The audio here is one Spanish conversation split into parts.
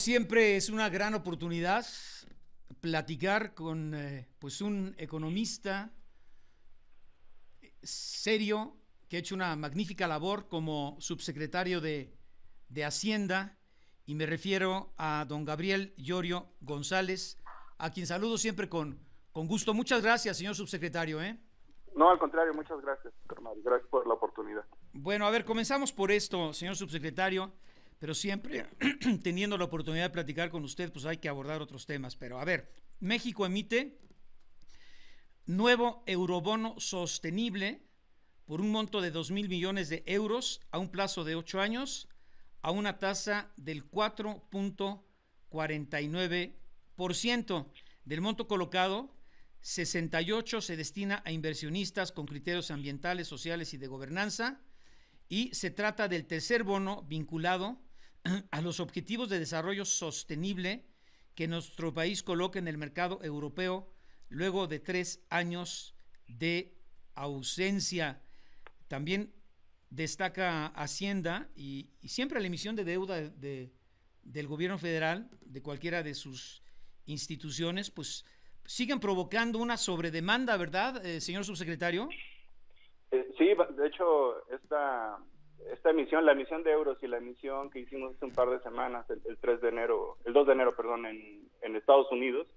Siempre es una gran oportunidad platicar con pues un economista serio que ha hecho una magnífica labor como subsecretario de Hacienda, y me refiero a don Gabriel Llorio González, a quien saludo siempre con gusto. Muchas gracias, señor subsecretario. No, al contrario, muchas gracias, Mario. Gracias por la oportunidad. Bueno, a ver, comenzamos por esto, señor subsecretario, pero siempre teniendo la oportunidad de platicar con usted, pues hay que abordar otros temas. Pero a ver, México emite nuevo eurobono sostenible por un monto de 2,000 millones de euros a un plazo de 8 años a una tasa del 4.49%. Del monto colocado, 68 se destina a inversionistas con criterios ambientales, sociales y de gobernanza, y se trata del tercer bono vinculado a los objetivos de desarrollo sostenible que nuestro país coloca en el mercado europeo luego de 3 años de ausencia. También destaca Hacienda y siempre la emisión de deuda del gobierno federal, de cualquiera de sus instituciones, pues siguen provocando una sobredemanda, ¿verdad, señor subsecretario? Sí, de hecho, esta emisión, la emisión de euros y la emisión que hicimos hace un par de semanas, el 2 de enero, perdón, en Estados Unidos,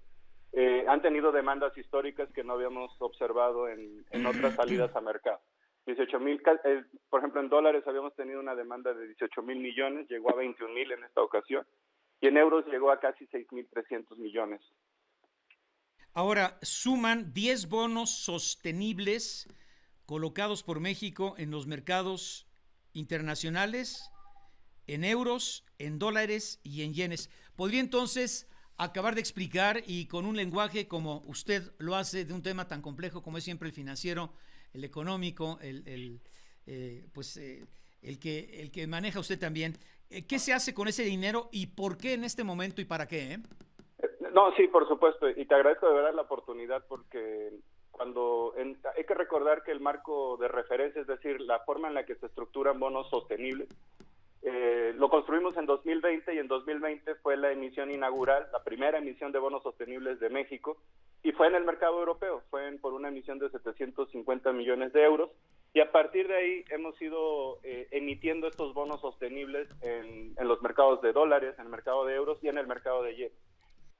han tenido demandas históricas que no habíamos observado en otras salidas a mercado. 18,000, por ejemplo, en dólares habíamos tenido una demanda de 18,000 millones, llegó a 21,000 en esta ocasión, y en euros llegó a casi 6,300 millones. Ahora, suman 10 bonos sostenibles colocados por México en los mercados internacionales, en euros, en dólares y en yenes. ¿Podría entonces acabar de explicar, y con un lenguaje como usted lo hace, de un tema tan complejo como es siempre el financiero, el económico, el que maneja usted también, qué se hace con ese dinero y por qué en este momento y para qué? No, sí, por supuesto, y te agradezco de verdad la oportunidad, porque hay que recordar que el marco de referencia, es decir, la forma en la que se estructuran bonos sostenibles, lo construimos en 2020, y en 2020 fue la emisión inaugural, la primera emisión de bonos sostenibles de México, y fue en el mercado europeo, por una emisión de 750 millones de euros, y a partir de ahí hemos ido emitiendo estos bonos sostenibles en los mercados de dólares, en el mercado de euros y en el mercado de yen.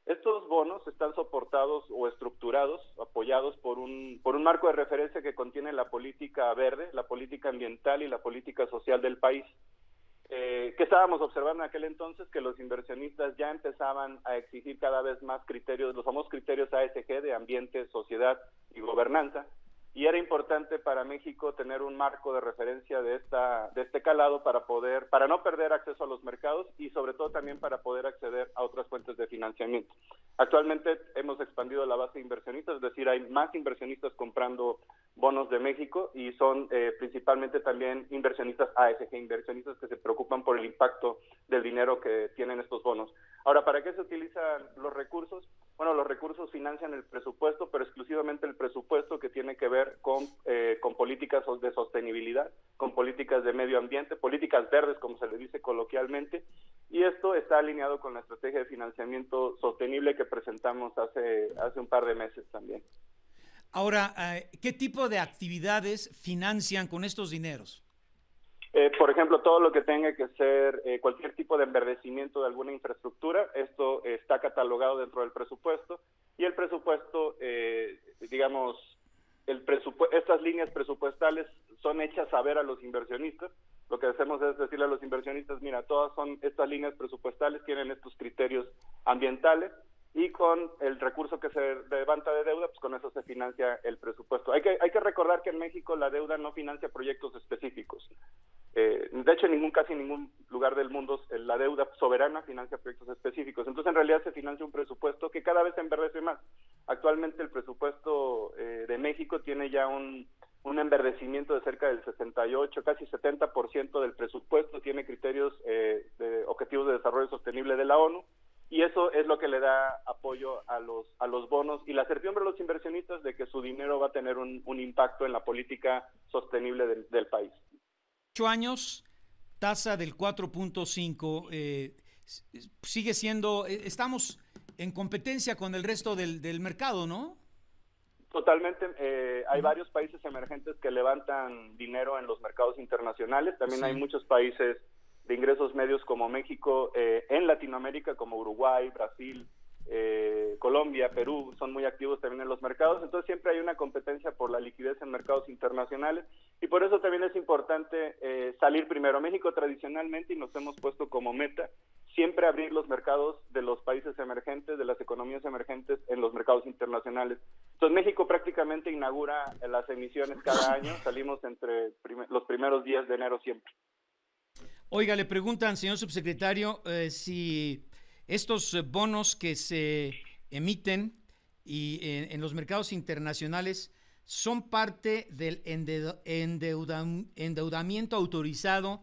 Estos bonos están soportados o estructurados, apoyados por un marco de referencia que contiene la política verde, la política ambiental y la política social del país. ¿Qué estábamos observando en aquel entonces? Que los inversionistas ya empezaban a exigir cada vez más criterios, los famosos criterios ASG de ambiente, sociedad y gobernanza, y era importante para México tener un marco de referencia de este calado para no perder acceso a los mercados, y sobre todo también para poder acceder a otras fuentes de financiamiento. Actualmente hemos expandido la base de inversionistas, es decir, hay más inversionistas comprando bonos de México, y son principalmente también inversionistas ASG, inversionistas que se preocupan por el impacto del dinero que tienen estos bonos. Ahora, ¿para qué se utilizan los recursos? Bueno, los recursos financian el presupuesto, pero exclusivamente el presupuesto que tiene que ver con políticas de sostenibilidad, con políticas de medio ambiente, políticas verdes, como se le dice coloquialmente, y esto está alineado con la estrategia de financiamiento sostenible que presentamos hace un par de meses también. Ahora, ¿qué tipo de actividades financian con estos dineros? Por ejemplo, todo lo que tenga que ser cualquier tipo de enverdecimiento de alguna infraestructura, esto está catalogado dentro del presupuesto, y el presupuesto, estas líneas presupuestales son hechas saber a los inversionistas. Lo que hacemos es decirle a los inversionistas: mira, todas son estas líneas presupuestales, tienen estos criterios ambientales, y con el recurso que se levanta de deuda, pues con eso se financia el presupuesto. Hay que recordar que en México la deuda no financia proyectos específicos. De hecho, casi ningún lugar del mundo la deuda soberana financia proyectos específicos. Entonces, en realidad se financia un presupuesto que cada vez se enverdece más. Actualmente el presupuesto de México tiene ya un enverdecimiento de cerca del 68, casi 70% del presupuesto tiene criterios de objetivos de desarrollo sostenible de la ONU, y eso es lo que le da apoyo a los bonos y la certidumbre a los inversionistas de que su dinero va a tener un impacto en la política sostenible del país. 8 años, tasa del 4.5, sigue siendo, estamos en competencia con el resto del mercado, ¿no? Totalmente. Hay varios países emergentes que levantan dinero en los mercados internacionales. También hay muchos países de ingresos medios como México, en Latinoamérica como Uruguay, Brasil, Colombia, Perú, son muy activos también en los mercados. Entonces siempre hay una competencia por la liquidez en mercados internacionales y por eso también es importante salir primero. México tradicionalmente, y nos hemos puesto como meta, siempre abrir los mercados de los países emergentes, de las economías emergentes en los mercados internacionales. Entonces México prácticamente inaugura las emisiones cada año, salimos entre los primeros días de enero siempre. Oiga, le preguntan, señor subsecretario, si estos bonos que se emiten y en los mercados internacionales son parte del endeudamiento autorizado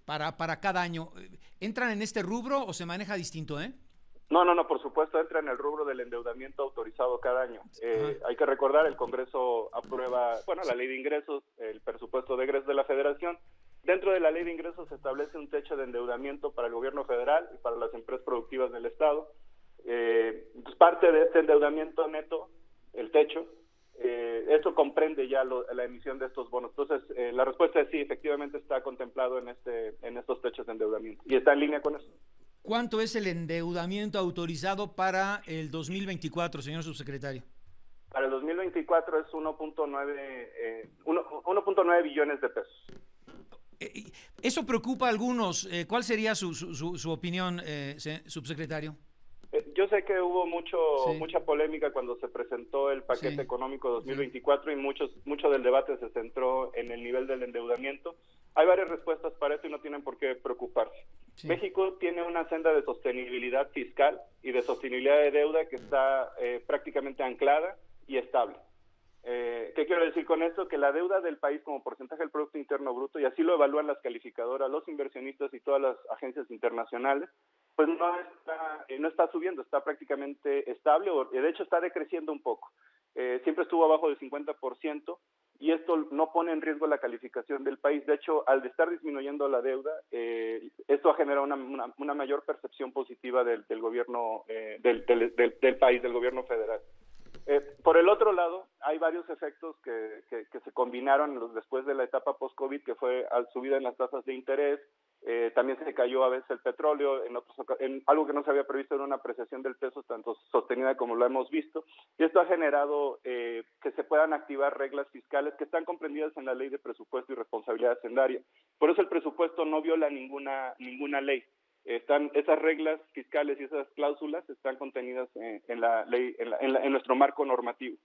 para cada año. ¿Entran en este rubro o se maneja distinto, No, por supuesto entra en el rubro del endeudamiento autorizado cada año. Hay que recordar, el Congreso aprueba, la ley de ingresos, el presupuesto de egresos de la Federación. Dentro de la ley de ingresos se establece un techo de endeudamiento para el gobierno federal y para las empresas productivas del Estado. Pues parte de este endeudamiento neto, el techo, eso comprende ya la emisión de estos bonos. Entonces, la respuesta es sí, efectivamente está contemplado en estos techos de endeudamiento y está en línea con eso. ¿Cuánto es el endeudamiento autorizado para el 2024, señor subsecretario? Para el 2024 es 1.9 billones de pesos. Eso preocupa a algunos. ¿Cuál sería su opinión, subsecretario? Yo sé que hubo mucha polémica cuando se presentó el paquete económico 2024 y mucho del debate se centró en el nivel del endeudamiento. Hay varias respuestas para esto y no tienen por qué preocuparse. México tiene una senda de sostenibilidad fiscal y de sostenibilidad de deuda que está prácticamente anclada y estable. ¿Qué quiero decir con esto? Que la deuda del país como porcentaje del Producto Interno Bruto, y así lo evalúan las calificadoras, los inversionistas y todas las agencias internacionales, pues no está subiendo, está prácticamente estable, o de hecho está decreciendo un poco. Siempre estuvo abajo del 50%, y esto no pone en riesgo la calificación del país. De hecho, al estar disminuyendo la deuda, esto ha generado una mayor percepción positiva del gobierno del país, del gobierno federal. Por el otro lado, hay varios efectos que se combinaron después de la etapa post-COVID, que fue subida en las tasas de interés, también se cayó a veces el petróleo, en algo que no se había previsto era una apreciación del peso tanto sostenida como lo hemos visto, y esto ha generado que se puedan activar reglas fiscales que están comprendidas en la Ley de Presupuesto y Responsabilidad Hacendaria. Por eso el presupuesto no viola ninguna ley. Esas reglas fiscales y esas cláusulas están contenidas en la ley, en nuestro marco normativo.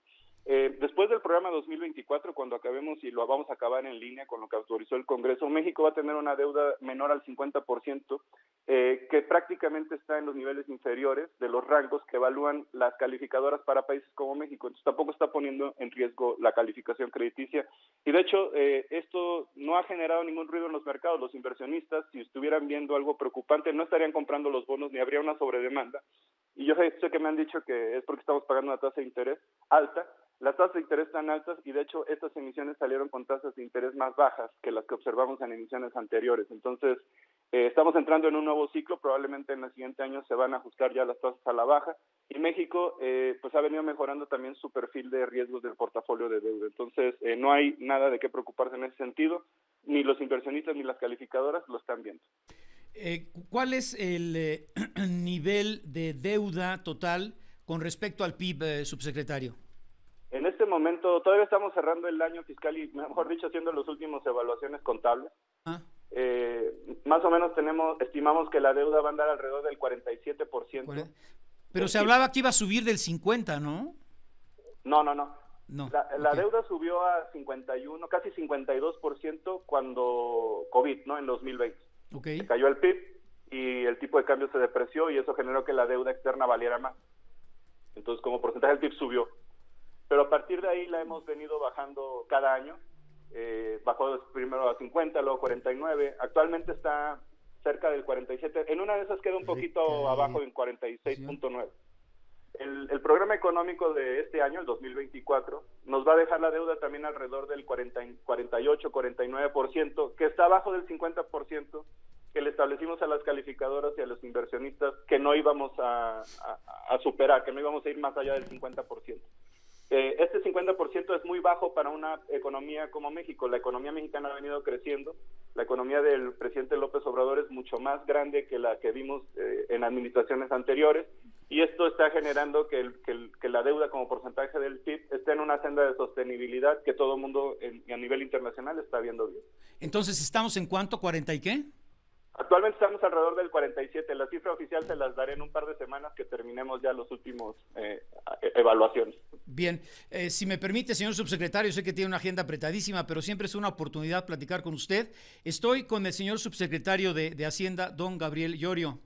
Después del programa 2024, cuando acabemos y lo vamos a acabar en línea con lo que autorizó el Congreso, México va a tener una deuda menor al 50%, que prácticamente está en los niveles inferiores de los rangos que evalúan las calificadoras para países como México. Entonces tampoco está poniendo en riesgo la calificación crediticia. Y de hecho, esto no ha generado ningún ruido en los mercados. Los inversionistas, si estuvieran viendo algo preocupante, no estarían comprando los bonos ni habría una sobredemanda. Y yo sé que me han dicho que es porque estamos pagando una tasa de interés alta. Las tasas de interés están altas y de hecho estas emisiones salieron con tasas de interés más bajas que las que observamos en emisiones anteriores. Entonces estamos entrando en un nuevo ciclo, probablemente en el siguiente año se van a ajustar ya las tasas a la baja y México pues ha venido mejorando también su perfil de riesgos del portafolio de deuda. Entonces no hay nada de qué preocuparse en ese sentido, ni los inversionistas ni las calificadoras lo están viendo. ¿Cuál es el nivel de deuda total con respecto al PIB, subsecretario? En este momento todavía estamos cerrando el año fiscal y, mejor dicho, haciendo las últimas evaluaciones contables. Más o menos estimamos que la deuda va a andar alrededor del 47%. Pero se hablaba que iba a subir del 50%, ¿no? No. La deuda subió a 51, casi 52% cuando COVID, ¿no? En 2020. Se cayó el PIB y el tipo de cambio se depreció y eso generó que la deuda externa valiera más. Entonces, como porcentaje del PIB subió. Pero a partir de ahí la hemos venido bajando cada año. Bajó primero a 50, luego 49. Actualmente está cerca del 47. En una de esas queda un poquito abajo en 46.9. El programa económico de este año, el 2024, nos va a dejar la deuda también alrededor del 48, 49%, que está abajo del 50%, que le establecimos a las calificadoras y a los inversionistas que no íbamos a superar, que no íbamos a ir más allá del 50%. Este 50% es muy bajo para una economía como México. La economía mexicana ha venido creciendo. La economía del presidente López Obrador es mucho más grande que la que vimos en administraciones anteriores, y esto está generando que la deuda como porcentaje del PIB esté en una senda de sostenibilidad que todo el mundo a nivel internacional está viendo bien. Entonces, ¿estamos en cuánto? ¿40 y qué? Actualmente estamos alrededor del 47. La cifra oficial se las daré en un par de semanas que terminemos ya los últimos evaluaciones. Bien, si me permite, señor subsecretario, sé que tiene una agenda apretadísima, pero siempre es una oportunidad platicar con usted. Estoy con el señor subsecretario de Hacienda, don Gabriel Llorio.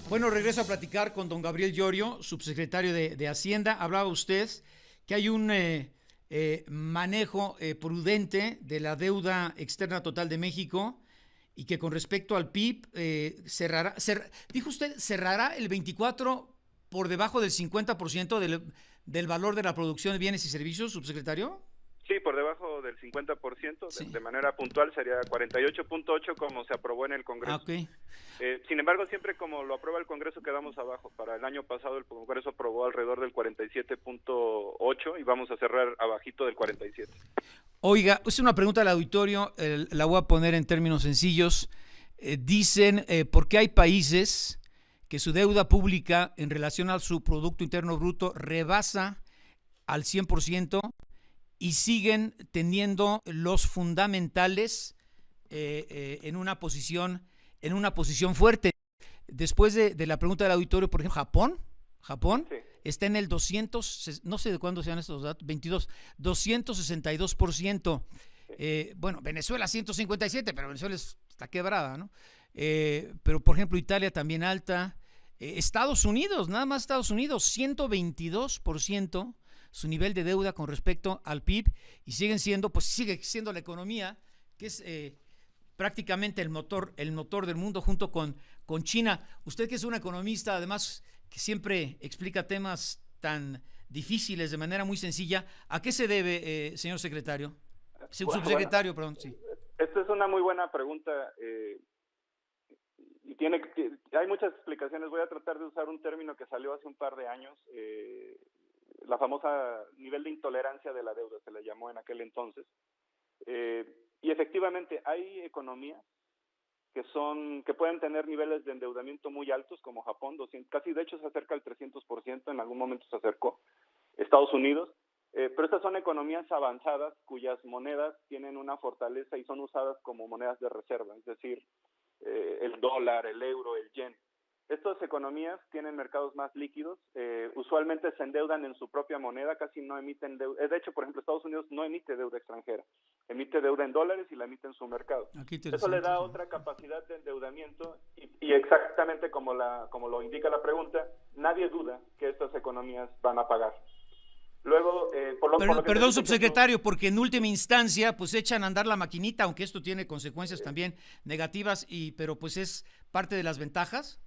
Bueno, regreso a platicar con don Gabriel Llorio, subsecretario de Hacienda. Hablaba usted que hay un manejo prudente de la deuda externa total de México, y que con respecto al PIB dijo usted, cerrará el 24 por debajo del 50% del valor de la producción de bienes y servicios, subsecretario. Sí, por debajo del 50%, sí. de manera puntual sería 48.8 como se aprobó en el Congreso. Okay. Sin embargo, siempre como lo aprueba el Congreso quedamos abajo. Para el año pasado el Congreso aprobó alrededor del 47.8 y vamos a cerrar abajito del 47. Oiga, es una pregunta al auditorio, la voy a poner en términos sencillos. Dicen, ¿por qué hay países que su deuda pública en relación a su Producto Interno Bruto rebasa al 100% y siguen teniendo los fundamentales en una posición fuerte? Después de la pregunta del auditorio, por ejemplo, Japón sí. Está en el 200, no sé de cuándo sean estos datos, 262%. Bueno, Venezuela 157, pero Venezuela está quebrada, ¿no? Pero, por ejemplo, Italia también alta. Estados Unidos, nada más Estados Unidos, 122% su nivel de deuda con respecto al PIB, y sigue siendo la economía que es prácticamente el motor del mundo junto con China. Usted, que es un economista, además, que siempre explica temas tan difíciles de manera muy sencilla, ¿a qué se debe, señor secretario? Subsecretario, perdón, sí. Esta es una muy buena pregunta y hay muchas explicaciones. Voy a tratar de usar un término que salió hace un par de años, la famosa nivel de intolerancia de la deuda, se le llamó en aquel entonces. Y efectivamente hay economías que pueden tener niveles de endeudamiento muy altos, como Japón, casi de hecho se acerca al 300%, en algún momento se acercó, Estados Unidos, pero estas son economías avanzadas cuyas monedas tienen una fortaleza y son usadas como monedas de reserva, es decir, el dólar, el euro, el yen. Estas economías tienen mercados más líquidos, usualmente se endeudan en su propia moneda, casi no emiten deuda. De hecho, por ejemplo, Estados Unidos no emite deuda extranjera, emite deuda en dólares y la emite en su mercado. Eso le da otra capacidad de endeudamiento y exactamente como lo indica la pregunta, nadie duda que estas economías van a pagar. Luego, perdón, subsecretario, porque en última instancia pues echan a andar la maquinita, aunque esto tiene consecuencias también negativas, pero pues es parte de las ventajas.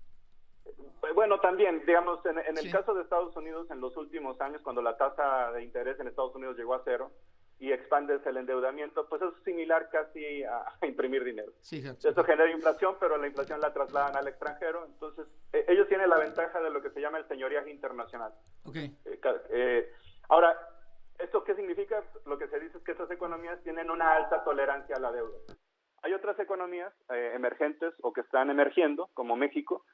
Bueno, también, digamos, en el caso de Estados Unidos, en los últimos años, cuando la tasa de interés en Estados Unidos llegó a 0 y expandes el endeudamiento, pues es similar casi a imprimir dinero. Sí, eso genera inflación, pero la inflación la trasladan al extranjero, entonces ellos tienen la ventaja de lo que se llama el señoreaje internacional. Okay. Ahora, ¿esto qué significa? Lo que se dice es que estas economías tienen una alta tolerancia a la deuda. Hay otras economías emergentes o que están emergiendo, como México,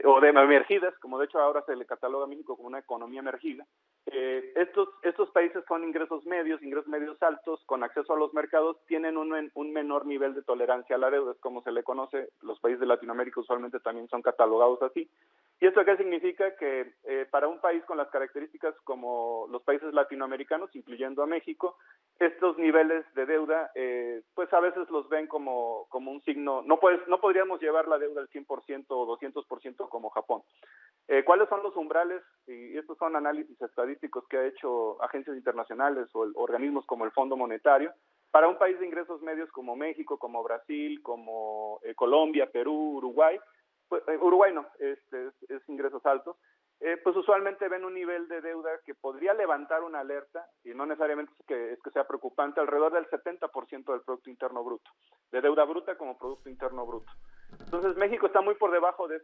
o de emergidas, como de hecho ahora se le cataloga a México como una economía emergida. Estos países con ingresos medios altos, con acceso a los mercados, tienen un menor nivel de tolerancia a la deuda, es como se le conoce. Los países de Latinoamérica usualmente también son catalogados así. ¿Y esto qué significa? Que para un país con las características como los países latinoamericanos, incluyendo a México, estos niveles de deuda, pues a veces los ven como un signo. No podríamos llevar la deuda al 100% o 200% como Japón. ¿Cuáles son los umbrales? Y estos son análisis estadísticos que ha hecho agencias internacionales o organismos como el Fondo Monetario. Para un país de ingresos medios como México, como Brasil, como Colombia, Perú, Uruguay, Uruguay no, es ingresos altos. pues usualmente ven un nivel de deuda que podría levantar una alerta, y no necesariamente es que sea preocupante, alrededor del 70% del Producto Interno Bruto, de deuda bruta como Producto Interno Bruto. Entonces México está muy por debajo de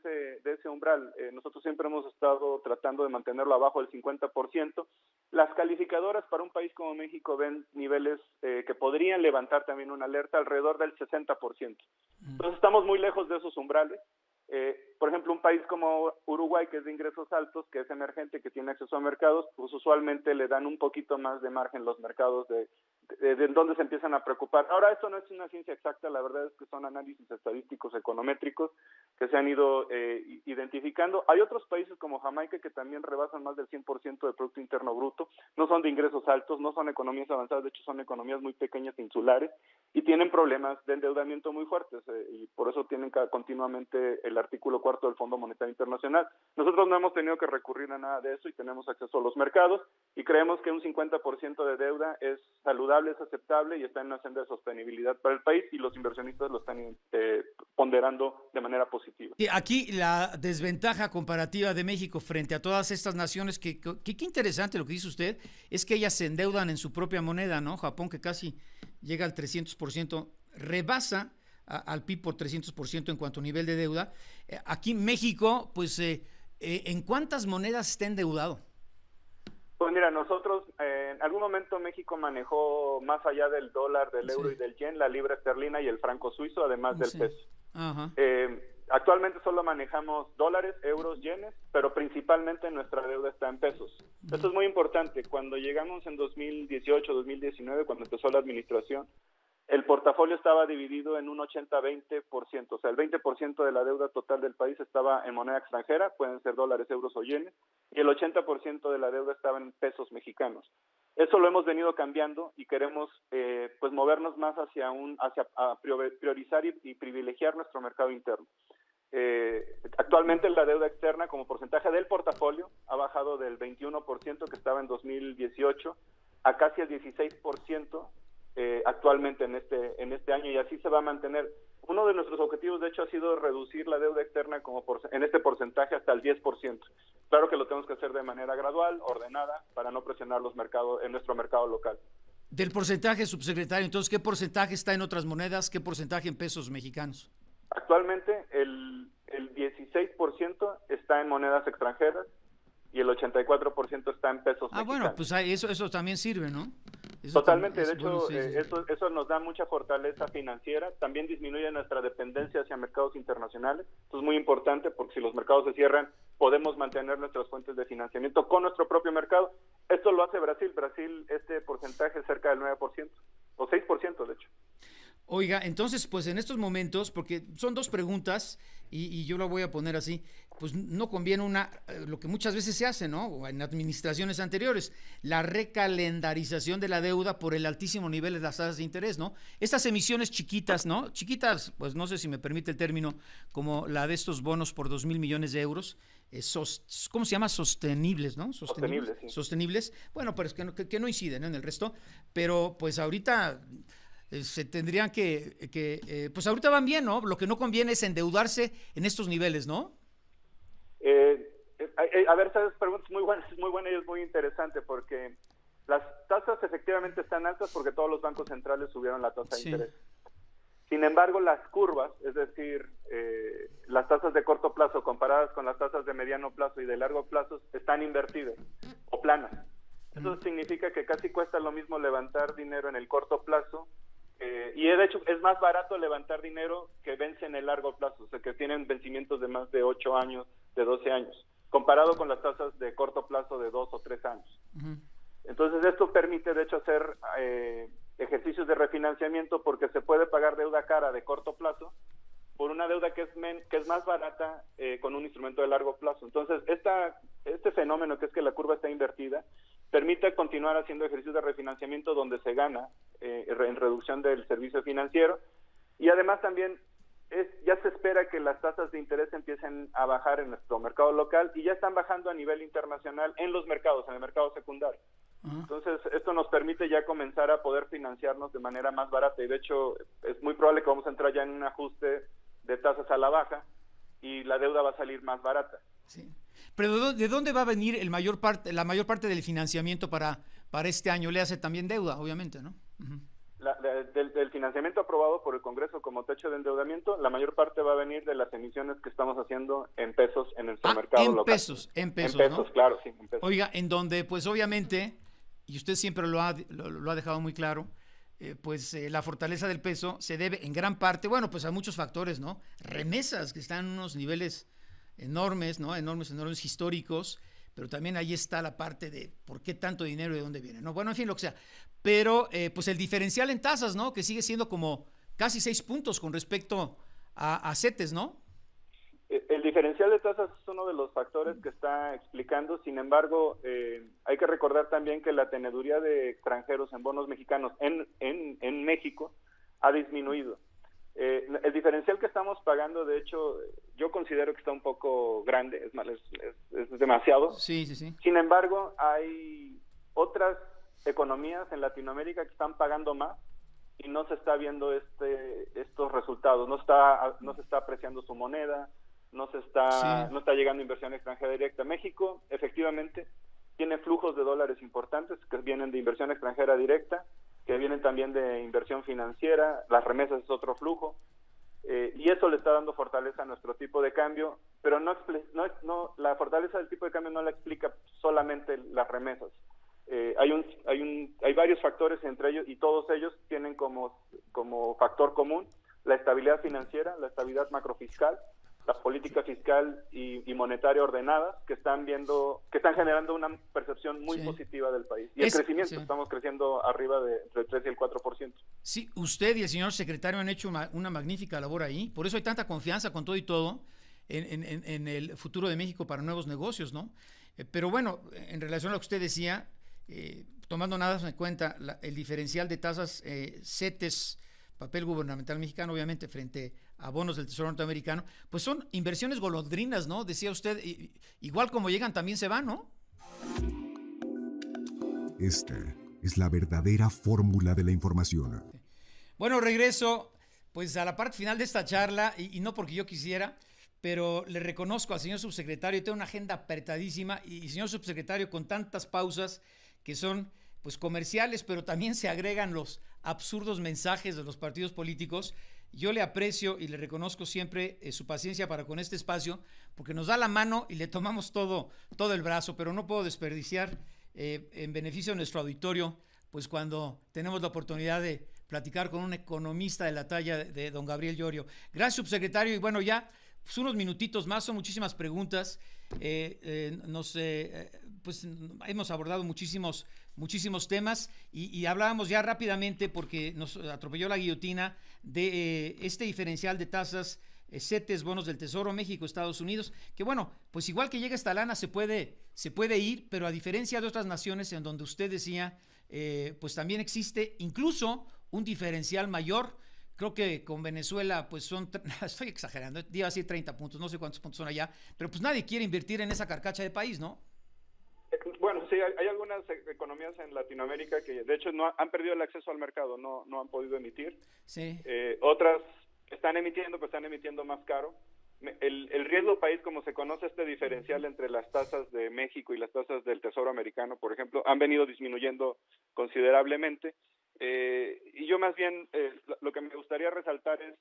ese umbral. Nosotros siempre hemos estado tratando de mantenerlo abajo del 50%. Las calificadoras para un país como México ven niveles que podrían levantar también una alerta alrededor del 60%. Entonces estamos muy lejos de esos umbrales. Por ejemplo, un país como Uruguay, que es de ingresos altos, que es emergente, que tiene acceso a mercados, pues usualmente le dan un poquito más de margen los mercados de donde se empiezan a preocupar. Ahora, esto no es una ciencia exacta, la verdad es que son análisis estadísticos econométricos que se han ido identificando. Hay otros países como Jamaica que también rebasan más del 100% del Producto Interno Bruto, no son de ingresos altos, no son economías avanzadas, de hecho son economías muy pequeñas, insulares, y tienen problemas de endeudamiento muy fuertes, y por eso tienen continuamente el artículo 4 del Fondo Monetario Internacional. Nosotros no hemos tenido que recurrir a nada de eso y tenemos acceso a los mercados, y creemos que un 50% de deuda es saludable, es aceptable y está en una senda de sostenibilidad para el país, y los inversionistas lo están ponderando de manera positiva. Y aquí la desventaja comparativa de México frente a todas estas naciones, que qué interesante lo que dice usted, es que ellas se endeudan en su propia moneda, ¿no? Japón, que casi llega al 300%, rebasa al PIB por 300% en cuanto a nivel de deuda. Aquí México, pues, ¿en cuántas monedas está endeudado? Pues mira, nosotros en algún momento México manejó más allá del dólar, del euro y del yen, la libra esterlina y el franco suizo, además del peso. Ajá. Actualmente solo manejamos dólares, euros, yenes, pero principalmente nuestra deuda está en pesos. Esto es muy importante. Cuando llegamos en 2018, 2019, cuando empezó la administración, el portafolio estaba dividido en un 80-20%, o sea, el 20% de la deuda total del país estaba en moneda extranjera, pueden ser dólares, euros o yenes, y el 80% de la deuda estaba en pesos mexicanos. Eso lo hemos venido cambiando y queremos pues movernos más hacia priorizar y privilegiar nuestro mercado interno. Actualmente la deuda externa como porcentaje del portafolio ha bajado del 21% que estaba en 2018 a casi el 16%. Actualmente en este año, y así se va a mantener. Uno de nuestros objetivos, de hecho, ha sido reducir la deuda externa en este porcentaje hasta el 10%. Claro que lo tenemos que hacer de manera gradual, ordenada, para no presionar los mercados en nuestro mercado local. Del porcentaje, subsecretario, entonces, ¿qué porcentaje está en otras monedas? ¿Qué porcentaje en pesos mexicanos? Actualmente el 16% está en monedas extranjeras y el 84% está en pesos mexicanos. Bueno, pues eso también sirve, ¿no? Eso totalmente, de hecho, bueno, sí. eso nos da mucha fortaleza financiera, también disminuye nuestra dependencia hacia mercados internacionales. Esto es muy importante porque si los mercados se cierran, podemos mantener nuestras fuentes de financiamiento con nuestro propio mercado. Esto lo hace Brasil. Brasil, este porcentaje es cerca del 9%, o 6% de hecho. Oiga, entonces, pues en estos momentos, porque son dos preguntas y yo lo voy a poner así, pues no conviene lo que muchas veces se hace, ¿no? O en administraciones anteriores, la recalendarización de la deuda por el altísimo nivel de las tasas de interés, ¿no? Estas emisiones chiquitas, ¿no? Chiquitas, pues no sé si me permite el término, como la de estos bonos por 2,000 millones de euros, ¿cómo se llama? Sostenibles, ¿no? Sostenibles, sí. Sostenibles, bueno, pero es que no inciden, ¿no?, en el resto, pero pues ahorita se tendrían pues ahorita van bien, ¿no? Lo que no conviene es endeudarse en estos niveles, ¿no? A ver, esa pregunta es muy buena y es muy interesante porque las tasas efectivamente están altas porque todos los bancos centrales subieron la tasa de interés. Sin embargo, las curvas, es decir, las tasas de corto plazo comparadas con las tasas de mediano plazo y de largo plazo están invertidas o planas. Eso significa que casi cuesta lo mismo levantar dinero en el corto plazo y de hecho es más barato levantar dinero que vence en el largo plazo, o sea, que tienen vencimientos de más de 8 años, de 12 años, comparado con las tasas de corto plazo de 2 o 3 años. Entonces esto permite de hecho hacer ejercicios de refinanciamiento porque se puede pagar deuda cara de corto plazo por una deuda que es más barata con un instrumento de largo plazo. Entonces este fenómeno, que es que la curva está invertida, permite continuar haciendo ejercicios de refinanciamiento donde se gana en reducción del servicio financiero, y además también ya se espera que las tasas de interés empiecen a bajar en nuestro mercado local y ya están bajando a nivel internacional en los mercados, en el mercado secundario. Entonces esto nos permite ya comenzar a poder financiarnos de manera más barata, y de hecho es muy probable que vamos a entrar ya en un ajuste de tasas a la baja y la deuda va a salir más barata. Sí. Pero ¿de dónde va a venir la mayor parte del financiamiento para este año? Le hace también deuda, obviamente, ¿no? Uh-huh. Del financiamiento aprobado por el Congreso como techo de endeudamiento, la mayor parte va a venir de las emisiones que estamos haciendo en pesos en nuestro mercado local. En pesos, ¿no? Claro, sí, en pesos. Oiga, en donde, pues obviamente, y usted siempre lo ha dejado muy claro, la fortaleza del peso se debe en gran parte, bueno, pues a muchos factores, ¿no? Remesas que están en unos niveles enormes, ¿no? Enormes históricos, pero también ahí está la parte de por qué tanto dinero y de dónde viene, ¿no? Bueno, en fin, lo que sea. Pero, pues el diferencial en tasas, ¿no? Que sigue siendo como casi 6 puntos con respecto a CETES, ¿no? El diferencial de tasas es uno de los factores que está explicando. Sin embargo, hay que recordar también que la teneduría de extranjeros en bonos mexicanos en México ha disminuido. El diferencial que estamos pagando, de hecho, yo considero que está un poco grande, es demasiado. Sí. Sin embargo, hay otras economías en Latinoamérica que están pagando más y no se está viendo estos resultados, no se está apreciando su moneda, no está llegando inversión extranjera directa. México, efectivamente, tiene flujos de dólares importantes que vienen de inversión extranjera directa, que vienen también de inversión financiera, las remesas es otro flujo, y eso le está dando fortaleza a nuestro tipo de cambio, pero la fortaleza del tipo de cambio no la explica solamente las remesas. Hay varios factores entre ellos, y todos ellos tienen como factor común la estabilidad financiera, la estabilidad macrofiscal, la política fiscal y monetaria ordenadas que están generando una percepción muy positiva del país. Y el crecimiento, estamos creciendo arriba entre el 3 y el 4%. Sí, usted y el señor secretario han hecho una magnífica labor ahí, por eso hay tanta confianza con todo y todo en el futuro de México para nuevos negocios, ¿no? Pero bueno, en relación a lo que usted decía, tomando nada en cuenta el diferencial de tasas CETES, papel gubernamental mexicano, obviamente, frente a bonos del Tesoro norteamericano, pues son inversiones golondrinas, ¿no? Decía usted, igual como llegan, también se van, ¿no? Esta es la verdadera fórmula de la información. Bueno, regreso pues a la parte final de esta charla, y no porque yo quisiera, pero le reconozco al señor subsecretario, tiene una agenda apretadísima, y señor subsecretario, con tantas pausas que son pues comerciales, pero también se agregan los absurdos mensajes de los partidos políticos. Yo le aprecio y le reconozco siempre su paciencia para con este espacio, porque nos da la mano y le tomamos todo el brazo, pero no puedo desperdiciar en beneficio de nuestro auditorio, pues cuando tenemos la oportunidad de platicar con un economista de la talla de don Gabriel Llorio. Gracias, subsecretario, y bueno, ya pues unos minutitos más, son muchísimas preguntas. Pues hemos abordado muchísimos temas y hablábamos ya rápidamente, porque nos atropelló la guillotina, de este diferencial de tasas CETES, bonos del Tesoro, México, Estados Unidos, que bueno, pues igual que llega esta lana se puede ir, pero a diferencia de otras naciones en donde usted decía, pues también existe incluso un diferencial mayor. Creo que con Venezuela, pues estoy exagerando, iba a decir 30 puntos, no sé cuántos puntos son allá, pero pues nadie quiere invertir en esa carcacha de país, ¿no? Bueno, sí, hay algunas economías en Latinoamérica que de hecho no han perdido el acceso al mercado, no han podido emitir. Sí. Otras están emitiendo, pero están emitiendo más caro. El riesgo país, como se conoce este diferencial entre las tasas de México y las tasas del Tesoro americano, por ejemplo, han venido disminuyendo considerablemente. Y yo más bien lo que me gustaría resaltar es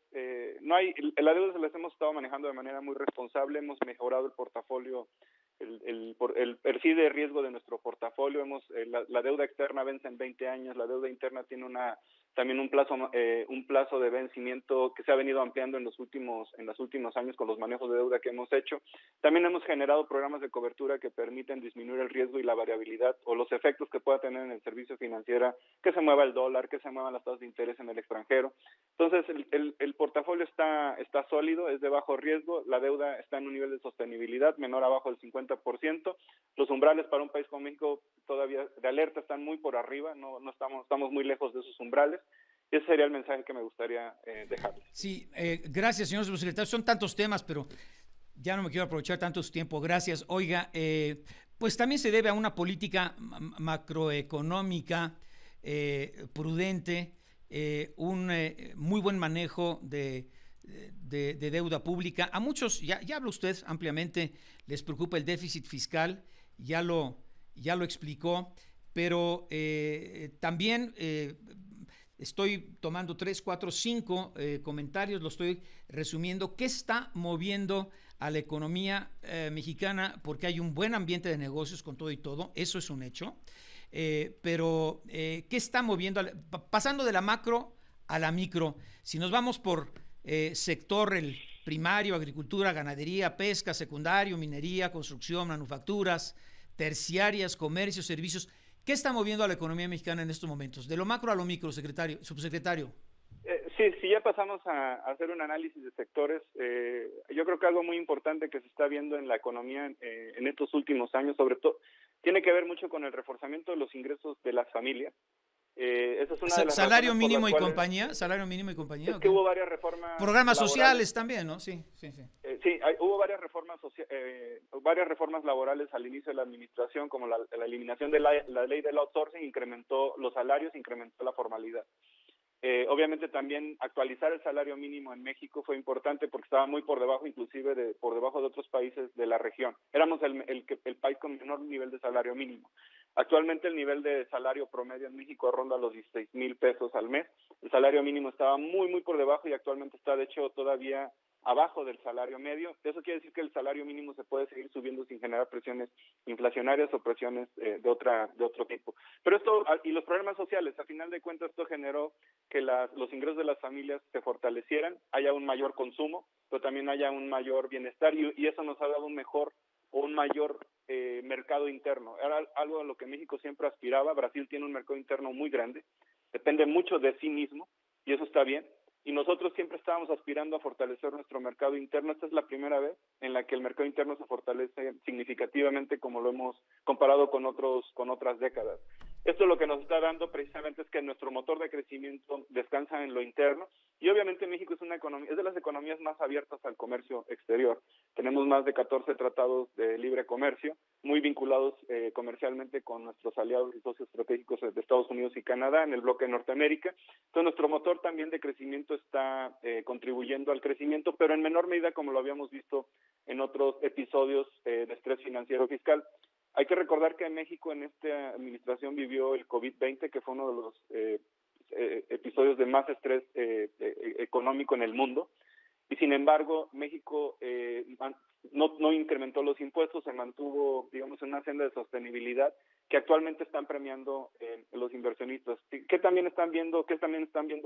la deuda se las hemos estado manejando de manera muy responsable, hemos mejorado el portafolio, el perfil de riesgo de nuestro portafolio, la deuda externa vence en 20 años, la deuda interna tiene también un plazo de vencimiento que se ha venido ampliando en los últimos años con los manejos de deuda que hemos hecho. También hemos generado programas de cobertura que permiten disminuir el riesgo y la variabilidad o los efectos que pueda tener en el servicio financiero, que se mueva el dólar, que se muevan las tasas de interés en el extranjero. Entonces, el portafolio está sólido, es de bajo riesgo, la deuda está en un nivel de sostenibilidad menor abajo del 50%. Los umbrales para un país como México todavía de alerta están muy por arriba, no estamos muy lejos de esos umbrales. Ese sería el mensaje que me gustaría dejarles. Sí, gracias, señor subsecretario. Son tantos temas, pero ya no me quiero aprovechar tanto su tiempo. Gracias. Oiga, pues también se debe a una política macroeconómica prudente, un muy buen manejo de de deuda pública. A muchos, ya habló usted ampliamente, les preocupa el déficit fiscal, ya lo explicó, pero también estoy tomando 3, 4, 5 comentarios, lo estoy resumiendo. ¿Qué está moviendo a la economía mexicana? Porque hay un buen ambiente de negocios con todo y todo, eso es un hecho. Pero ¿qué está moviendo? Pasando de la macro a la micro, si nos vamos por sector, el primario, agricultura, ganadería, pesca, secundario, minería, construcción, manufacturas, terciarias, comercio, servicios, ¿qué está moviendo a la economía mexicana en estos momentos? De lo macro a lo micro, subsecretario. Sí, ya pasamos a hacer un análisis de sectores. Yo creo que algo muy importante que se está viendo en la economía en estos últimos años, sobre todo, tiene que ver mucho con el reforzamiento de los ingresos de las familias. Esa es una de las salario razones por mínimo las y cuales, compañía, salario mínimo y compañía. es que hubo varias reformas programas laborales. sociales también, ¿no? Sí. Hubo varias reformas laborales al inicio de la administración, como la eliminación de la ley del outsourcing, incrementó los salarios, incrementó la formalidad. Obviamente también actualizar el salario mínimo en México fue importante porque estaba muy por debajo, inclusive por debajo de otros países de la región. Éramos el país con menor nivel de salario mínimo. Actualmente el nivel de salario promedio en México ronda los 16,000 pesos al mes. El salario mínimo estaba muy por debajo y actualmente está de hecho todavía abajo del salario medio. Eso quiere decir que el salario mínimo se puede seguir subiendo sin generar presiones inflacionarias o presiones de otro tipo. Pero esto, y los problemas sociales, a final de cuentas esto generó que los ingresos de las familias se fortalecieran, haya un mayor consumo, pero también haya un mayor bienestar y eso nos ha dado un mayor mercado interno. Era algo a lo que México siempre aspiraba. Brasil tiene un mercado interno muy grande, depende mucho de sí mismo y eso está bien. Y nosotros siempre estábamos aspirando a fortalecer nuestro mercado interno. Esta es la primera vez en la que el mercado interno se fortalece significativamente como lo hemos comparado con otras décadas. Esto lo que nos está dando precisamente es que nuestro motor de crecimiento descansa en lo interno y obviamente México es de las economías más abiertas al comercio exterior. Tenemos más de 14 tratados de libre comercio, muy vinculados comercialmente con nuestros aliados y socios estratégicos de Estados Unidos y Canadá en el bloque de Norteamérica. Entonces nuestro motor también de crecimiento está contribuyendo al crecimiento, pero en menor medida como lo habíamos visto en otros episodios de estrés financiero fiscal. Hay que recordar que México en esta administración vivió el COVID-20, que fue uno de los episodios de más estrés económico en el mundo, y sin embargo México no incrementó los impuestos, se mantuvo, digamos, en una senda de sostenibilidad que actualmente están premiando los inversionistas. ¿Qué también están viendo?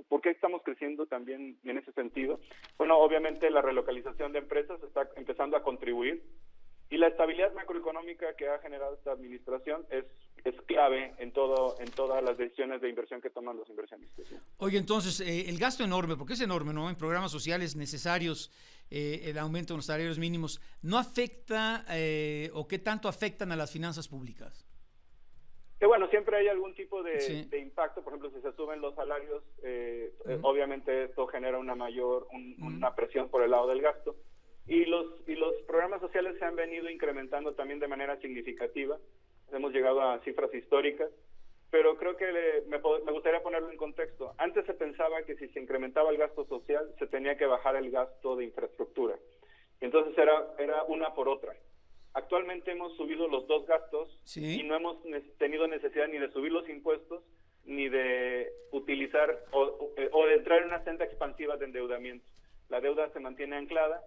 ¿Por qué estamos creciendo también en ese sentido? Bueno, obviamente la relocalización de empresas está empezando a contribuir y la estabilidad macroeconómica que ha generado esta administración es clave en todas las decisiones de inversión que toman los inversionistas. Oye, entonces, el gasto enorme, porque es enorme, ¿no? En programas sociales necesarios, el aumento de los salarios mínimos, ¿no afecta o qué tanto afectan a las finanzas públicas? Que bueno, siempre hay algún tipo de impacto. Por ejemplo, si se suben los salarios, obviamente esto genera una presión por el lado del gasto. Y los programas sociales se han venido incrementando también de manera significativa. Hemos llegado a cifras históricas, pero creo que me gustaría ponerlo en contexto. Antes se pensaba que si se incrementaba el gasto social, se tenía que bajar el gasto de infraestructura. Y entonces era una por otra. Actualmente hemos subido los dos gastos y no hemos tenido necesidad ni de subir los impuestos, ni de utilizar o de entrar en una senda expansiva de endeudamiento. La deuda se mantiene anclada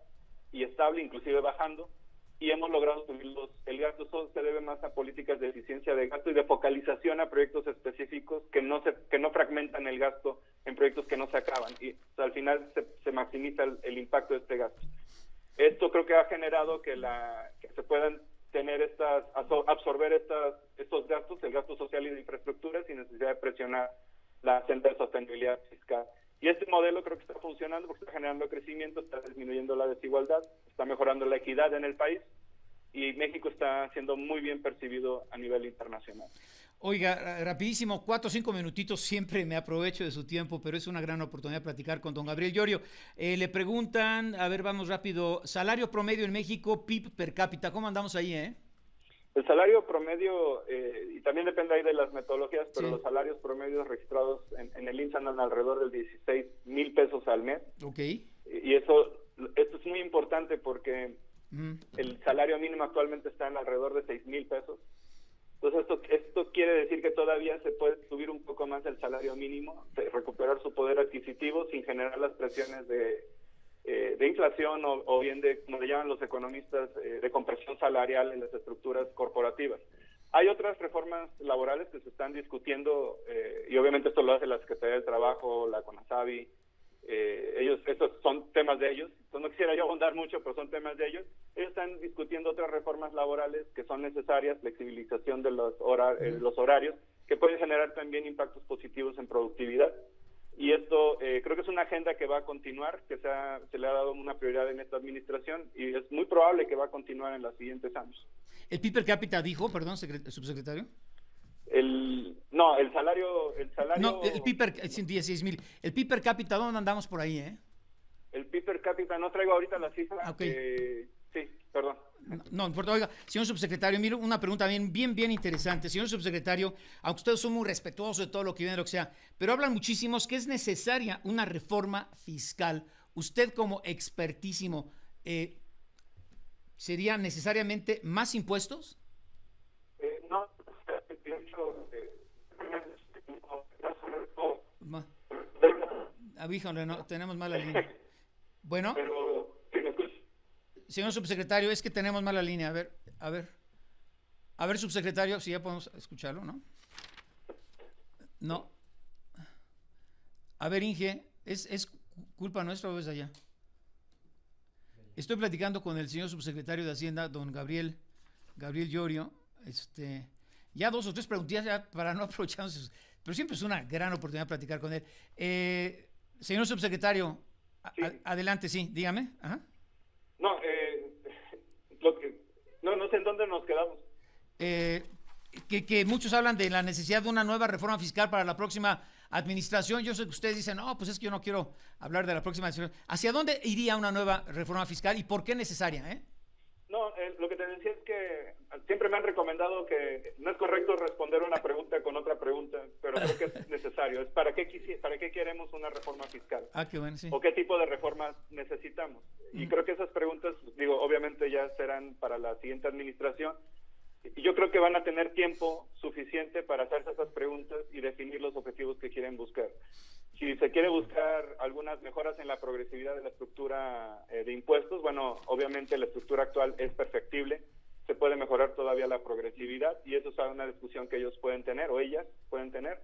y estable, inclusive bajando, y hemos logrado subir el gasto. Eso se debe más a políticas de eficiencia de gasto y de focalización a proyectos específicos que no fragmentan el gasto en proyectos que no se acaban, y al final se maximiza el impacto de este gasto. Esto creo que ha generado que se puedan absorber estos gastos, el gasto social y de infraestructura, sin necesidad de presionar la senda de sostenibilidad fiscal. Y este modelo creo que está funcionando porque está generando crecimiento, está disminuyendo la desigualdad, está mejorando la equidad en el país y México está siendo muy bien percibido a nivel internacional. Oiga, rapidísimo, 4 o 5 minutitos, siempre me aprovecho de su tiempo, pero es una gran oportunidad de platicar con don Gabriel Llorio. Le preguntan, a ver, vamos rápido, salario promedio en México, PIB per cápita, ¿cómo andamos ahí, El salario promedio, y también depende ahí de las metodologías, pero los salarios promedios registrados en el IMSS andan alrededor del 16,000 pesos al mes. Ok. Y esto es muy importante porque el salario mínimo actualmente está en alrededor de 6,000 pesos. Entonces esto quiere decir que todavía se puede subir un poco más el salario mínimo, recuperar su poder adquisitivo sin generar las presiones de inflación o bien de, como le llaman los economistas, de compresión salarial en las estructuras corporativas. Hay otras reformas laborales que se están discutiendo y obviamente esto lo hace la Secretaría del Trabajo, la CONASABI. Estos son temas de ellos. Entonces no quisiera yo ahondar mucho, pero son temas de ellos. Ellos están discutiendo otras reformas laborales que son necesarias, flexibilización de los horarios, que pueden generar también impactos positivos en productividad. Y esto creo que es una agenda que va a continuar, que se le ha dado una prioridad en esta administración y es muy probable que va a continuar en los siguientes años. ¿El PIB per cápita dijo, perdón, subsecretario? El salario... No, el PIB per 16,000. El PIB per cápita, ¿dónde andamos por ahí, El PIB per cápita, no traigo ahorita la cifra. Okay. Sí, perdón. No importa. Oiga, señor subsecretario, mire, una pregunta bien interesante. Señor subsecretario, aunque ustedes son muy respetuosos de todo lo que viene, lo que sea, pero hablan muchísimos que es necesaria una reforma fiscal. Usted como expertísimo, ¿sería necesariamente más impuestos? No, híjole, no, tenemos mala línea. Bueno. Señor subsecretario, es que tenemos mala línea. A ver, subsecretario, si ya podemos escucharlo, ¿no? No. A ver, Inge, ¿es culpa nuestra o es allá? Estoy platicando con el señor subsecretario de Hacienda, don Gabriel Llorio. Ya 2 o 3 preguntillas ya para no aprovecharnos, pero siempre es una gran oportunidad platicar con él. Señor subsecretario, sí. Adelante, sí, dígame. Ajá. No sé en dónde nos quedamos. Que muchos hablan de la necesidad de una nueva reforma fiscal para la próxima administración. Yo sé que ustedes dicen, no, pues es que yo no quiero hablar de la próxima administración. ¿Hacia dónde iría una nueva reforma fiscal y por qué necesaria? No, lo que te decía es que siempre me han recomendado que no es correcto responder una pregunta con otra pregunta, pero creo que es necesario. Es ¿para qué queremos una reforma fiscal? Qué bueno, sí. ¿O qué tipo de reformas necesitamos? Y creo que esas preguntas, obviamente ya serán para la siguiente administración. Y yo creo que van a tener tiempo suficiente para hacerse esas preguntas y definir los objetivos que quieren buscar. Si se quiere buscar algunas mejoras en la progresividad de la estructura de impuestos, bueno, obviamente la estructura actual es perfectible, se puede mejorar todavía la progresividad y eso es una discusión que ellos pueden tener o ellas pueden tener.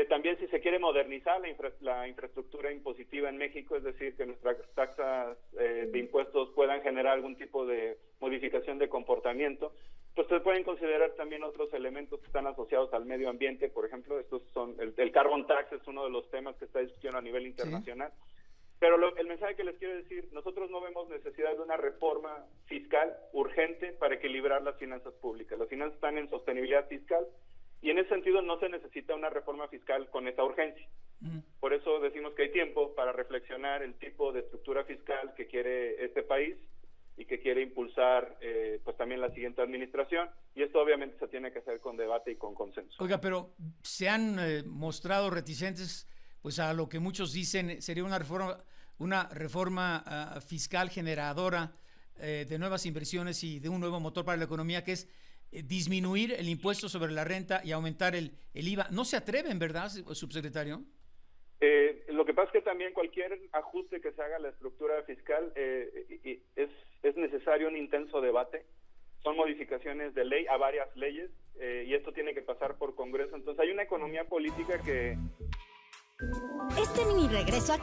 También si se quiere modernizar la infraestructura impositiva en México, es decir, que nuestras tasas de impuestos puedan generar algún tipo de modificación de comportamiento, pues se pueden considerar también otros elementos que están asociados al medio ambiente. Por ejemplo, estos son el carbon tax es uno de los temas que está discutiendo a nivel internacional. Sí. Pero el mensaje que les quiero decir, nosotros no vemos necesidad de una reforma fiscal urgente para equilibrar las finanzas públicas. Las finanzas están en sostenibilidad fiscal y en ese sentido no se necesita una reforma fiscal con esa urgencia. Por eso decimos que hay tiempo para reflexionar el tipo de estructura fiscal que quiere este país y que quiere impulsar pues también la siguiente administración, y esto obviamente se tiene que hacer con debate y con consenso. Oiga, pero se han mostrado reticentes pues a lo que muchos dicen sería una reforma fiscal generadora de nuevas inversiones y de un nuevo motor para la economía, que es disminuir el impuesto sobre la renta y aumentar el IVA. ¿No se atreven, verdad, subsecretario? Lo que pasa es que también cualquier ajuste que se haga a la estructura fiscal es necesario un intenso debate. Son modificaciones de ley a varias leyes y esto tiene que pasar por Congreso. Entonces hay una economía política que... Este mini regreso a